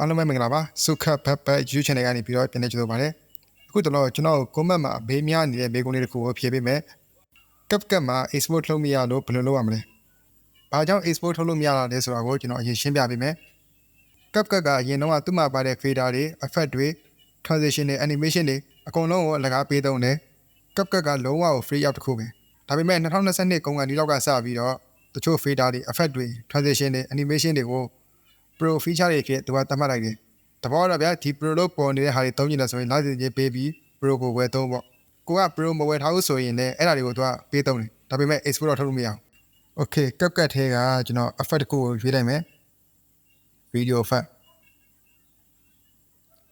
အားလုံးပဲမင်္ဂလာပါစုခတ်ဖက်ဖက် YouTube channel ကနေပြီးတော့ပြန်နေကြတော့ပါတယ်အခုတော့ကျွန်တော် comment မှာဘေးများနေတဲ့ဘေးကုန်းလေးတစ်ခုကိုဖြေပေးမယ် Capcut မှာ export လုပ်မရလို့ဘယ်လိုလုပ်ရမလဲဘာကြောင့် export ထုတ်လို့မရတာလဲဆိုတာကိုကျွန်တော်အရင်ရှင်းပြပေးမယ် Capcut ကအရင်တော့သူ့မှာပါတဲ့ fader တွေ effect တွေ transition တွေ animation တွေအကုန်လုံးကိုအလကားပေးသုံးတယ် Capcut ကလုံးဝကို free ရောက်တစ်ခုပဲဒါပေမဲ့2022ကုန်ကန်ဒီလောက်ကစပြီးတော့တချို့ fader တွေ effect တွေ transition တွေ animation တွေကိုPro feature တွေဖြစ်သူကတတ်မှတ်လိုက်တယ်။တဘောတော့ဗျာဒီ Pro လို့ပေါ်နေတဲ့ဟာတွေသုံးကြည့်လို့ဆိုရင် license ချင်းပေးပြီး Pro ကိုဝယ်သုံးပေါ့။ကိုက Pro မဝယ်ထားဘူးဆိုရင်လည်းအဲ့ဒါတွေကိုသူကပေးသုံးတယ်။ဒါပေမဲ့ export တော့ထုတ်လို့မရဘူး။ Okay Capcut ထဲကကျွန်တော် effect တစ်ခုကိုရွေးလိုက်မယ်။ Video effect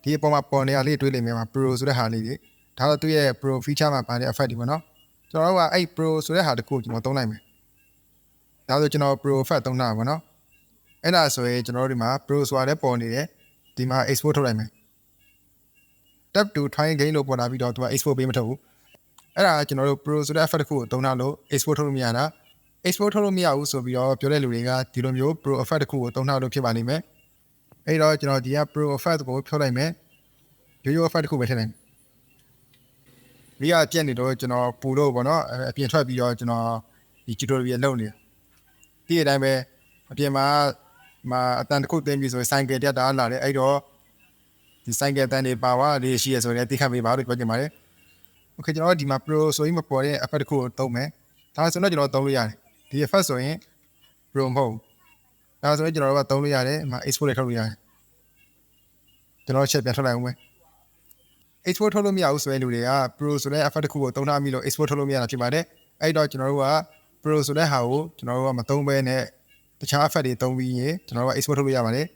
ဒီအပေါ်မှာပေါ်နေရလေးတွေးလိမ့်မယ်မှာ Pro ဆိုတဲ့ဟာလေးတွေဒါတော့သူ့ရဲ့ Pro feature မှာပါတဲ့ effect တွေပေါ့နော်။ကျွန်တော်တို့ကအဲ့ Pro ဆိုတဲ့ဟာတစ်ခုကျွန်တော်သုံးလိုက်မယ်။ဒါဆိုကျွန်တော် Pro effect သုံးတာပေါ့နော်။အဲ့ဒါဆိုရင်ကျွန်တော်တို့ဒီမှာ Pro ဆိုတာလည်းပေါ်နေတယ်ဒီမှာ export ထုတ်လိုက်မယ် tab to try again လို့ပေါ်လာပြီးတော့သူက export ပေးမထုတ်ဘူးအဲ့ဒါကျွန်တော်တို့ Pro ဆိုတဲ့ effect တစ်ခုကိုသုံးတာလို့ export ထုတ်လို့မရတာ export ထုတ်လို့မရဘူးဆိုပြီးတော့ပြောတဲ့လူတွေကဒီလိုမျိုး Pro effect တစ်ခုကိုသုံးတာလို့ဖြစ်ပါလိမ့်မယ်အဲ့တော့ကျွန်တော်ဒီက Pro effect ကိုဖြုတ်လိုက်မယ်ရိုးရိုး effect တစ်ခုပဲထည့်လိုက်မယ်ဒီကပြက်နေတော့ကျွန်တော်ပူလို့ပေါ့နော်အပြင်ထွက်ပြီးတော့ကျွန်တော်ဒီ tutorial လုပ်နေဒီအတိုင်းပဲအပြင်မှာအတန်တစ်ခုတင်ပြီးဆိုရင် cycle တက်တာလာတယ်အဲ့တော့ဒီ cycle တန်တွေပါဝါလေးရှိရဆိုရင်တိခတ်ပေးပါလို့ပြောချင်ပါတယ် Okay ကျွန်တော်ဒီမှာ Pro ဆိုရင်မပေါ်တဲ့ effect တစ်ခုကိုသုံးမယ်ဒါဆိုတော့ကျွန်တော်သုံးလို့ရတယ်ဒီ effect ဆိုရင် Pro မဟုတ်ဒါဆိုရင်ကျွန်တော်တို့ကသုံးလို့ရတယ်ဒီမှာ export လေးထုတ်လို့ရတယ်ကျွန်တော်ချက်ပြန်ထွက်လိုက်အောင်မယ် export ထုတ်လို့မရဘူးဆိုရင်လူတွေက Pro ဆိုတဲ့ effect တစ်ခုကိုသုံးထားမိလို့ export ထုတ်လို့မရတာဖြစ်ပါတယ်အဲ့တော့ကျွန်တော်တို့က Pro ဆိုတဲ့ဟာကိုကျွန်တော်တို့ကမသုံးဘဲနဲ့တခြား effect တွေသုံးပြီးရင်ကျွန်တော်တို့က export ထုတ်လို့ရပါတယ်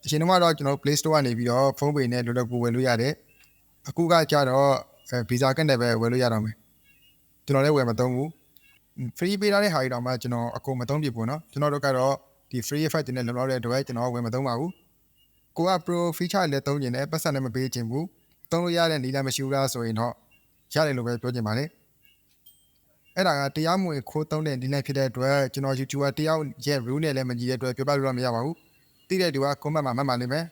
အချိန်တုန်းကတော့ကျွန်တော် Play Store ကနေပြီးတော့ဖုန်းပေနဲ့လွယ်လွယ်ကူဝယ်လို့ရတယ်အခုကကြတော့ Visa ကတ်နဲ့ပဲဝယ်လို့ရတော့မယ်ကျွန်တော်လည်းဝယ်မသုံးဘူး free ပေးထားတဲ့ဟာတွေတော့မှကျွန်တော်အကုန်မသုံးပြဘူးเนาะကျွန်တော်တို့ကတော့ဒီ free effect တွေနဲ့လုံလောက်တဲ့အတွက်ကျွန်တော်ဝယ်မသုံးပါဘူးကိုက Pro feature လည်းသုံးကျင်တယ်ပတ်စံလည်းမပေးချင်ဘူးသုံးလို့ရတဲ့နည်းလမ်းမရှိဘူးလားဆိုရင်တော့ရတယ်လို့ပဲပြောချင်ပါတယ်အဲ့ဒါကတရားမဝင်ခိုးသုံးတဲ့နည်းလမ်းဖြစ်တဲ့အတွက်ကျွန်တော် YouTuber တယောက်ရဲ့ rule နဲ့လည်းမညီတဲ့အတွက်ပြောပြလို့တော့မရပါဘူးတိတဲ့သူက comment မှာမှတ်ပါလိမ့်မယ်